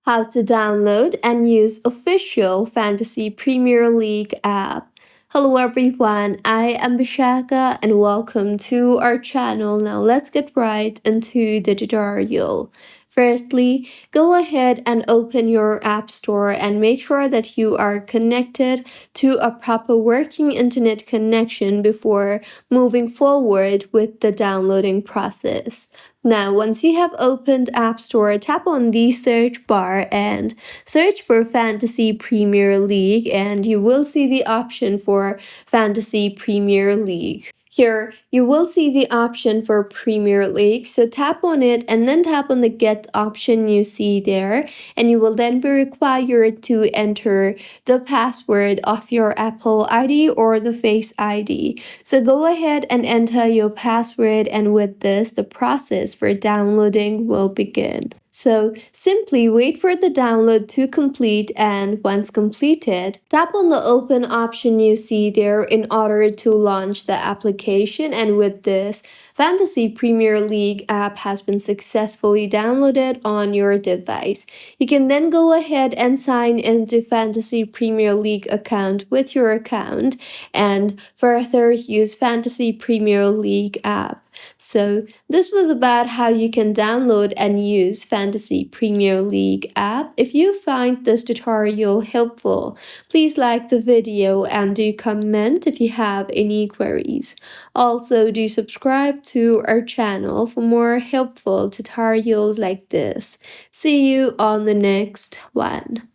How to download and use official Fantasy Premier League app. Hello everyone, I am Bishaka and welcome to our channel. Now let's get right into the tutorial. Firstly, go ahead and open your app store and make sure that you are connected to a proper working internet connection before moving forward with the downloading process. Now, once you have opened App Store, tap on the search bar and search for Fantasy Premier League, and you will see the option for Fantasy Premier League. Here, you will see the option for Premier League, so tap on it and then tap on the Get option you see there, and you will then be required to enter the password of your Apple ID or the Face ID. So go ahead and enter your password, and with this, the process for downloading will begin. So simply wait for the download to complete, and once completed, tap on the open option you see there in order to launch the application, and with this, Fantasy Premier League app has been successfully downloaded on your device. You can then go ahead and sign into Fantasy Premier League account with your account and further use Fantasy Premier League app. So this was about how you can download and use Fantasy Premier League app. If you find this tutorial helpful, please like the video and do comment if you have any queries. Also, do subscribe to our channel for more helpful tutorials like this. See you on the next one.